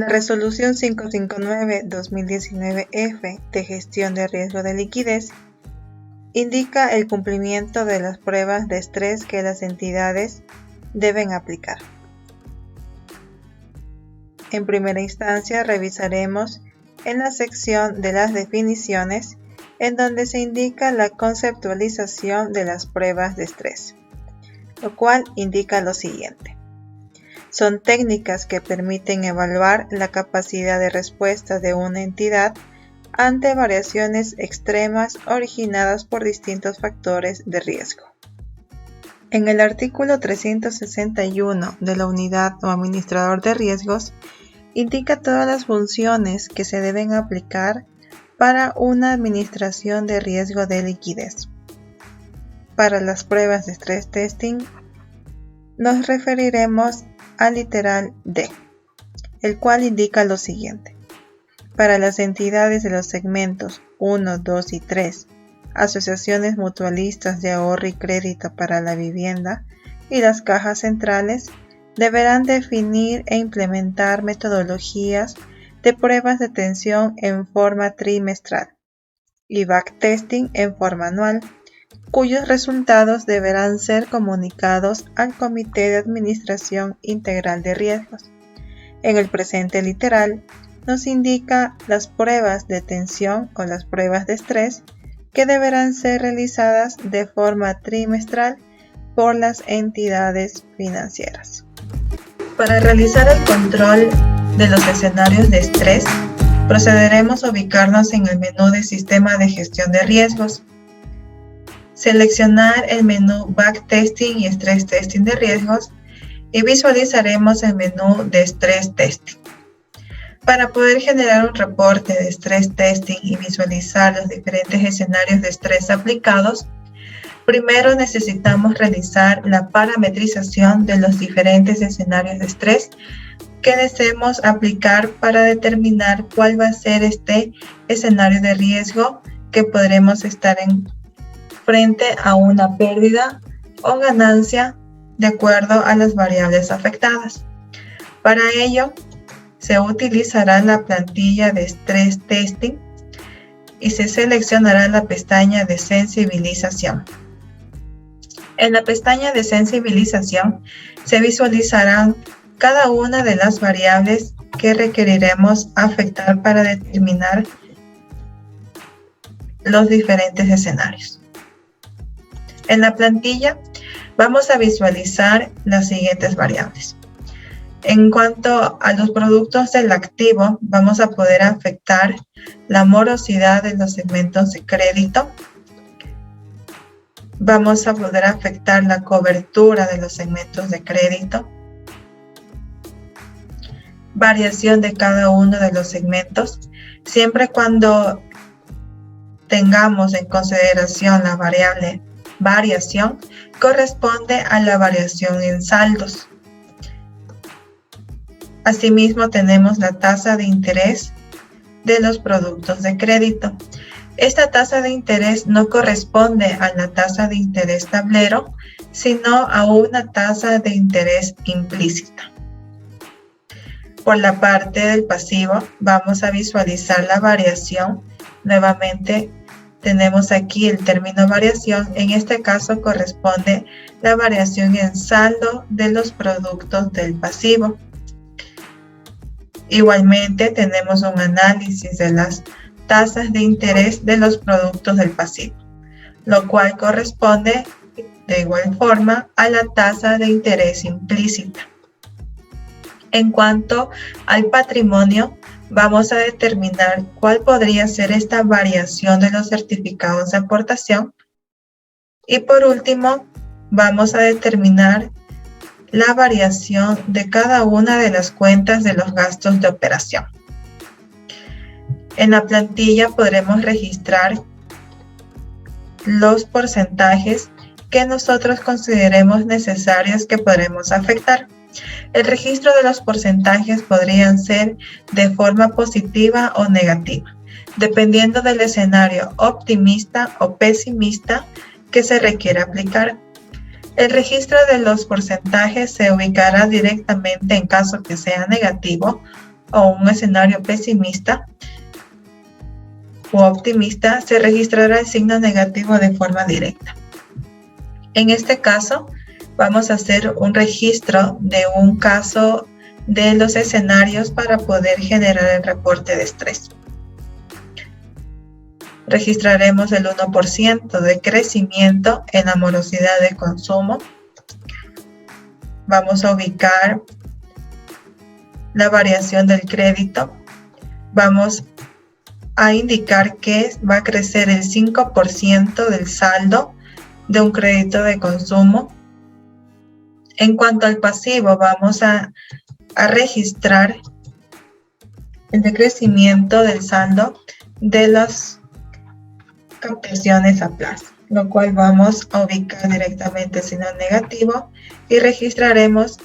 La Resolución 559/2019-F de Gestión de Riesgo de Liquidez indica el cumplimiento de las pruebas de estrés que las entidades deben aplicar. En primera instancia, revisaremos en la sección de las definiciones, en donde se indica la conceptualización de las pruebas de estrés, lo cual indica lo siguiente. Son técnicas que permiten evaluar la capacidad de respuesta de una entidad ante variaciones extremas originadas por distintos factores de riesgo. En el artículo 361 de la unidad o administrador de riesgos, indica todas las funciones que se deben aplicar para una administración de riesgo de liquidez. Para las pruebas de stress testing, nos referiremos al literal D, el cual indica lo siguiente. Para las entidades de los segmentos 1, 2 y 3, asociaciones mutualistas de ahorro y crédito para la vivienda y las cajas centrales, deberán definir e implementar metodologías de pruebas de tensión en forma trimestral y backtesting en forma anual, cuyos resultados deberán ser comunicados al Comité de Administración Integral de Riesgos. En el presente literal, nos indica las pruebas de tensión o las pruebas de estrés que deberán ser realizadas de forma trimestral por las entidades financieras. Para realizar el control de los escenarios de estrés, procederemos a ubicarnos en el menú de Sistema de Gestión de Riesgos. Seleccionar el menú Backtesting y Stress Testing de riesgos y visualizaremos el menú de Stress Testing. Para poder generar un reporte de Stress Testing y visualizar los diferentes escenarios de estrés aplicados, primero necesitamos realizar la parametrización de los diferentes escenarios de estrés que deseemos aplicar para determinar cuál va a ser este escenario de riesgo que podremos estar frente a una pérdida o ganancia de acuerdo a las variables afectadas. Para ello, se utilizará la plantilla de Stress Testing y se seleccionará la pestaña de sensibilización. En la pestaña de sensibilización se visualizarán cada una de las variables que requeriremos afectar para determinar los diferentes escenarios. En la plantilla vamos a visualizar las siguientes variables. En cuanto a los productos del activo, vamos a poder afectar la morosidad de los segmentos de crédito. Vamos a poder afectar la cobertura de los segmentos de crédito. Variación de cada uno de los segmentos, siempre cuando tengamos en consideración la variable variación, corresponde a la variación en saldos. Asimismo, tenemos la tasa de interés de los productos de crédito. Esta tasa de interés no corresponde a la tasa de interés tablero, sino a una tasa de interés implícita. Por la parte del pasivo, vamos a visualizar la variación. Nuevamente, tenemos aquí el término variación. En este caso corresponde la variación en saldo de los productos del pasivo. Igualmente tenemos un análisis de las tasas de interés de los productos del pasivo, lo cual corresponde de igual forma a la tasa de interés implícita. En cuanto al patrimonio, vamos a determinar cuál podría ser esta variación de los certificados de aportación. Y por último, vamos a determinar la variación de cada una de las cuentas de los gastos de operación. En la plantilla podremos registrar los porcentajes que nosotros consideremos necesarios que podremos afectar. El registro de los porcentajes podrían ser de forma positiva o negativa, dependiendo del escenario optimista o pesimista que se requiera aplicar. El registro de los porcentajes se ubicará directamente en caso que sea negativo o un escenario pesimista o optimista, se registrará el signo negativo de forma directa. En este caso, vamos a hacer un registro de un caso de los escenarios para poder generar el reporte de estrés. Registraremos el 1% de crecimiento en la morosidad de consumo. Vamos a ubicar la variación del crédito. Vamos a indicar que va a crecer el 5% del saldo de un crédito de consumo. En cuanto al pasivo, vamos a registrar el decrecimiento del saldo de las captaciones a plazo, lo cual vamos a ubicar directamente el signo negativo y registraremos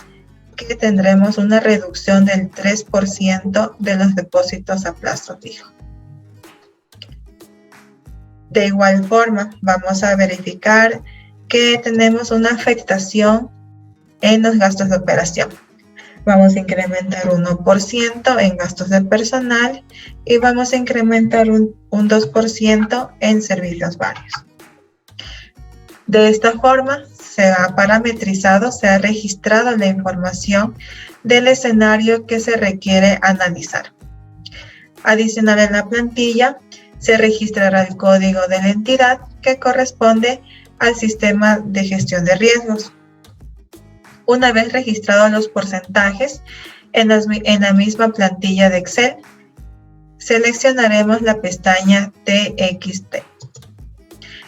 que tendremos una reducción del 3% de los depósitos a plazo fijo. De igual forma, vamos a verificar que tenemos una afectación en los gastos de operación. Vamos a incrementar 1% en gastos de personal y vamos a incrementar un 2% en servicios varios. De esta forma, se ha parametrizado, se ha registrado la información del escenario que se requiere analizar. Adicional en la plantilla, se registrará el código de la entidad que corresponde al sistema de gestión de riesgos. Una vez registrados los porcentajes en la misma plantilla de Excel, seleccionaremos la pestaña TXT.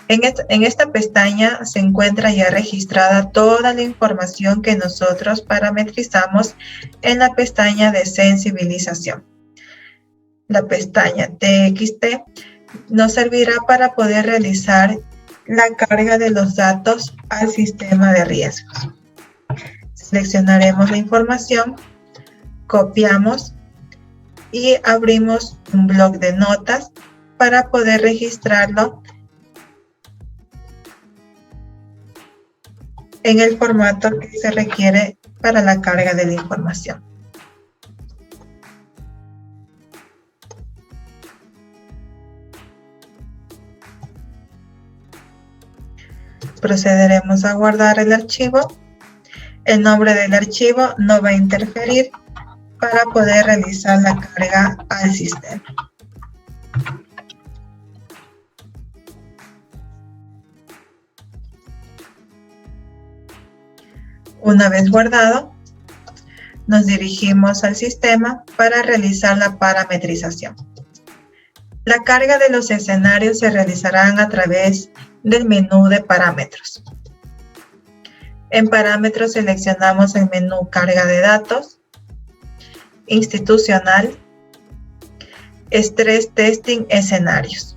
En esta pestaña se encuentra ya registrada toda la información que nosotros parametrizamos en la pestaña de sensibilización. La pestaña TXT nos servirá para poder realizar la carga de los datos al sistema de riesgos. Seleccionaremos la información, copiamos y abrimos un bloc de notas para poder registrarlo en el formato que se requiere para la carga de la información. Procederemos a guardar el archivo. El nombre del archivo no va a interferir para poder realizar la carga al sistema. Una vez guardado, nos dirigimos al sistema para realizar la parametrización. La carga de los escenarios se realizarán a través del menú de parámetros. En parámetros seleccionamos el menú carga de datos, institucional, estrés testing escenarios.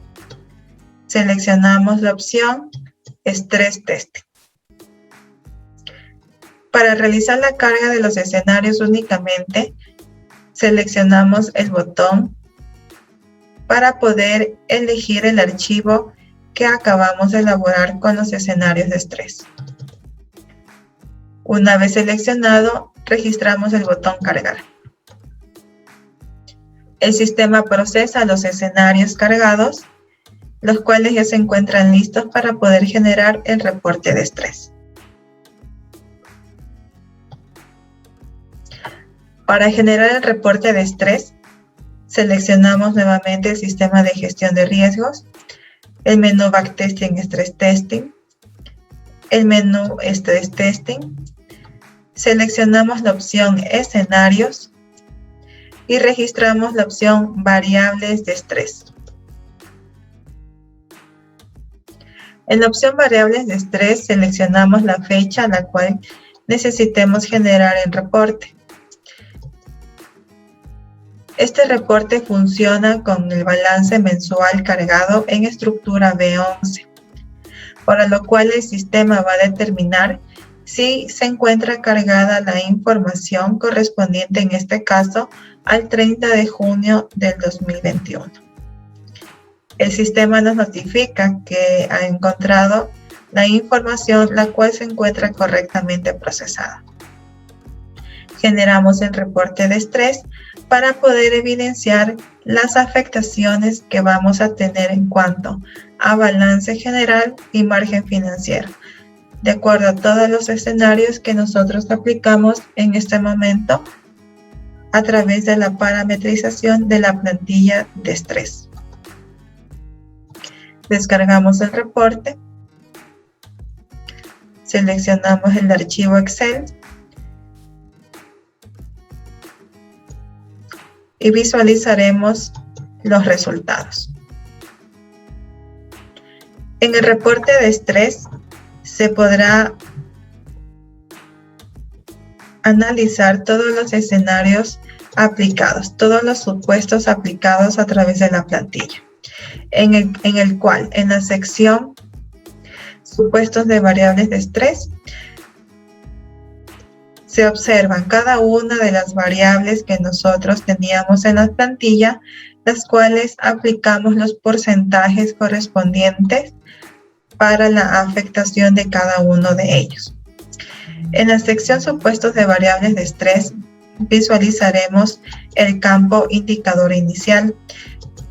Seleccionamos la opción estrés testing. Para realizar la carga de los escenarios únicamente, seleccionamos el botón para poder elegir el archivo que acabamos de elaborar con los escenarios de estrés. Una vez seleccionado, registramos el botón cargar. El sistema procesa los escenarios cargados, los cuales ya se encuentran listos para poder generar el reporte de estrés. Para generar el reporte de estrés, seleccionamos nuevamente el sistema de gestión de riesgos, el menú Backtesting Stress Testing, el menú Stress Testing, seleccionamos la opción Escenarios y registramos la opción Variables de estrés. En la opción Variables de estrés seleccionamos la fecha a la cual necesitemos generar el reporte. Este reporte funciona con el balance mensual cargado en estructura B11, para lo cual el sistema va a determinar si se encuentra cargada la información correspondiente, en este caso, al 30 de junio del 2021. El sistema nos notifica que ha encontrado la información la cual se encuentra correctamente procesada. Generamos el reporte de estrés para poder evidenciar las afectaciones que vamos a tener en cuanto a balance general y margen financiero, de acuerdo a todos los escenarios que nosotros aplicamos en este momento a través de la parametrización de la plantilla de estrés. Descargamos el reporte, seleccionamos el archivo Excel y visualizaremos los resultados. En el reporte de estrés se podrá analizar todos los escenarios aplicados, todos los supuestos aplicados a través de la plantilla, en el cual en la sección supuestos de variables de estrés se observan cada una de las variables que nosotros teníamos en la plantilla, las cuales aplicamos los porcentajes correspondientes para la afectación de cada uno de ellos. En la sección supuestos de variables de estrés visualizaremos el campo indicador inicial,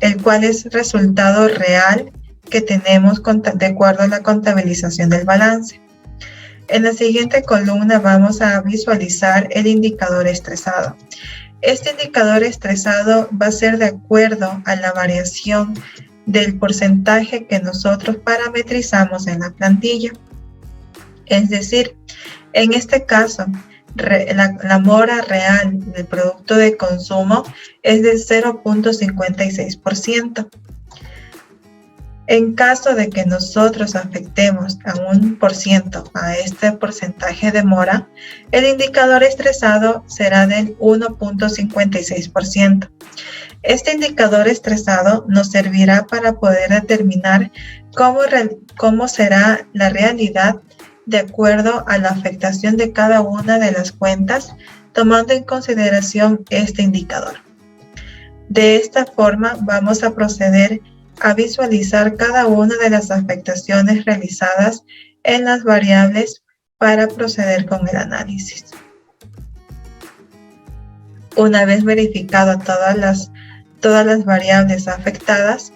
el cual es resultado real que tenemos de acuerdo a la contabilización del balance. En la siguiente columna vamos a visualizar el indicador estresado. Este indicador estresado va a ser de acuerdo a la variación del porcentaje que nosotros parametrizamos en la plantilla. Es decir, en este caso, la mora real del producto de consumo es de 0.56%. En caso de que nosotros afectemos a un % a este porcentaje de mora, el indicador estresado será del 1.56%. Este indicador estresado nos servirá para poder determinar cómo será la realidad de acuerdo a la afectación de cada una de las cuentas, tomando en consideración este indicador. De esta forma vamos a proceder a visualizar cada una de las afectaciones realizadas en las variables para proceder con el análisis. Una vez verificado todas las variables afectadas,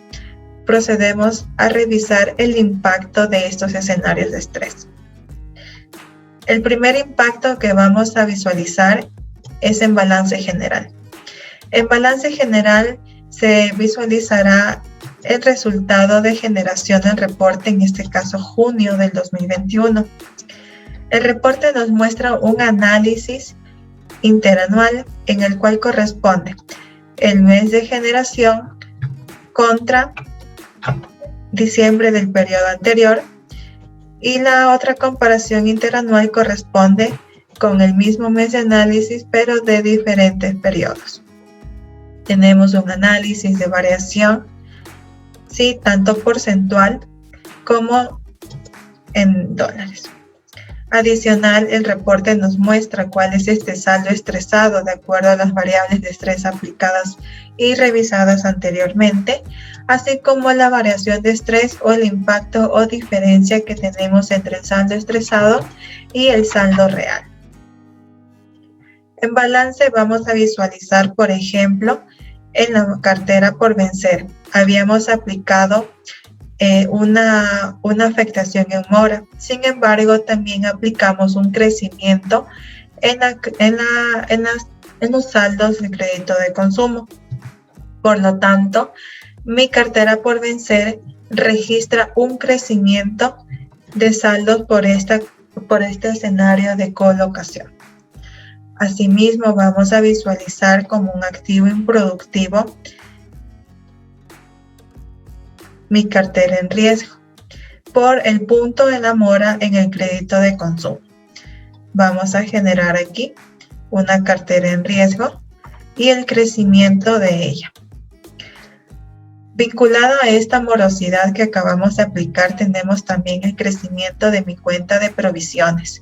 procedemos a revisar el impacto de estos escenarios de estrés. El primer impacto que vamos a visualizar es en balance general. En balance general se visualizará el resultado de generación del reporte, en este caso junio del 2021. El reporte nos muestra un análisis interanual en el cual corresponde el mes de generación contra diciembre del periodo anterior, y la otra comparación interanual corresponde con el mismo mes de análisis pero de diferentes periodos. Tenemos un análisis de variación, sí, tanto porcentual como en dólares. Adicional, el reporte nos muestra cuál es este saldo estresado de acuerdo a las variables de estrés aplicadas y revisadas anteriormente, así como la variación de estrés o el impacto o diferencia que tenemos entre el saldo estresado y el saldo real. En balance vamos a visualizar, por ejemplo, en la cartera por vencer. Habíamos aplicado una afectación en mora. Sin embargo, también aplicamos un crecimiento en los saldos de crédito de consumo. Por lo tanto, mi cartera por vencer registra un crecimiento de saldos por este escenario de colocación. Asimismo, vamos a visualizar como un activo improductivo mi cartera en riesgo por el punto de la mora en el crédito de consumo. Vamos a generar aquí una cartera en riesgo y el crecimiento de ella. Vinculado a esta morosidad que acabamos de aplicar, tenemos también el crecimiento de mi cuenta de provisiones,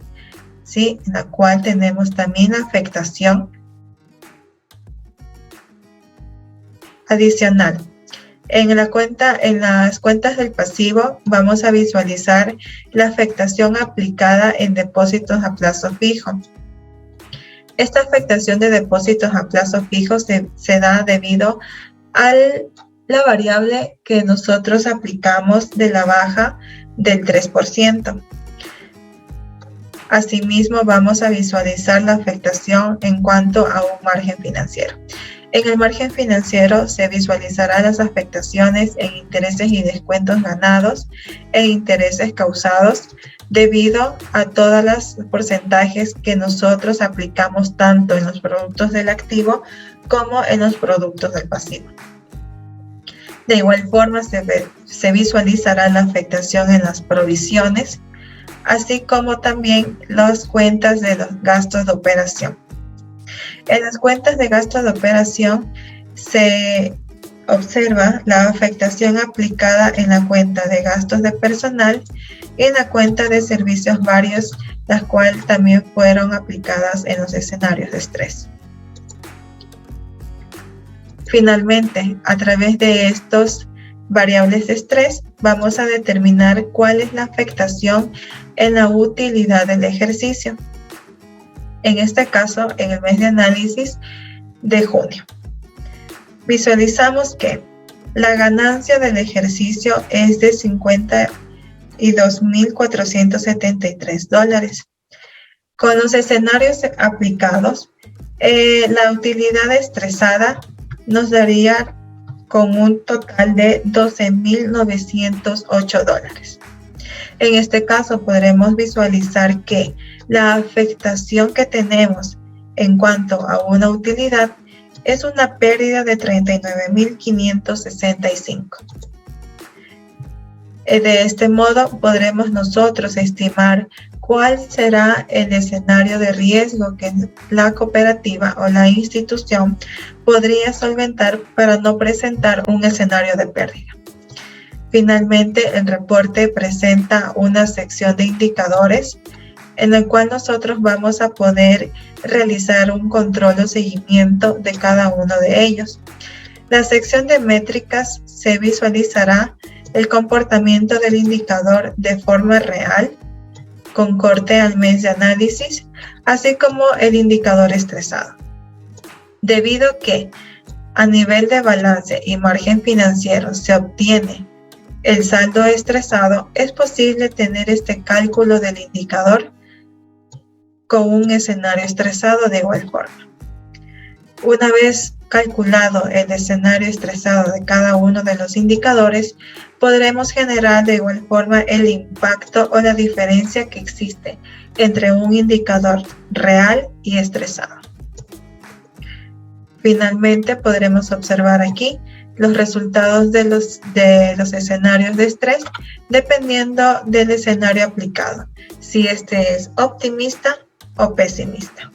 ¿sí? En la cual tenemos también la afectación adicional. En las cuentas del pasivo vamos a visualizar la afectación aplicada en depósitos a plazo fijo. Esta afectación de depósitos a plazo fijo se da debido a la variable que nosotros aplicamos de la baja del 3%. Asimismo, vamos a visualizar la afectación en cuanto a un margen financiero. En el margen financiero se visualizarán las afectaciones en intereses y descuentos ganados e intereses causados debido a todos los porcentajes que nosotros aplicamos tanto en los productos del activo como en los productos del pasivo. De igual forma se visualizará la afectación en las provisiones, así como también las cuentas de los gastos de operación. En las cuentas de gastos de operación se observa la afectación aplicada en la cuenta de gastos de personal y en la cuenta de servicios varios, las cuales también fueron aplicadas en los escenarios de estrés. Finalmente, a través de estos variables de estrés, vamos a determinar cuál es la afectación en la utilidad del ejercicio. En este caso, en el mes de análisis de junio. Visualizamos que la ganancia del ejercicio es de $52,473. Con los escenarios aplicados, la utilidad estresada nos daría con un total de $12,908. En este caso podremos visualizar que la afectación que tenemos en cuanto a una utilidad es una pérdida de $39,565. De este modo podremos nosotros estimar cuál será el escenario de riesgo que la cooperativa o la institución podría solventar para no presentar un escenario de pérdida. Finalmente, el reporte presenta una sección de indicadores en la cual nosotros vamos a poder realizar un control o seguimiento de cada uno de ellos. La sección de métricas se visualizará el comportamiento del indicador de forma real, con corte al mes de análisis, así como el indicador estresado. Debido a que a nivel de balance y margen financiero se obtiene el saldo estresado, es posible tener este cálculo del indicador con un escenario estresado de igual forma. Una vez calculado el escenario estresado de cada uno de los indicadores, podremos generar de igual forma el impacto o la diferencia que existe entre un indicador real y estresado. Finalmente, podremos observar aquí los resultados de los escenarios de estrés dependiendo del escenario aplicado, si este es optimista o pesimista.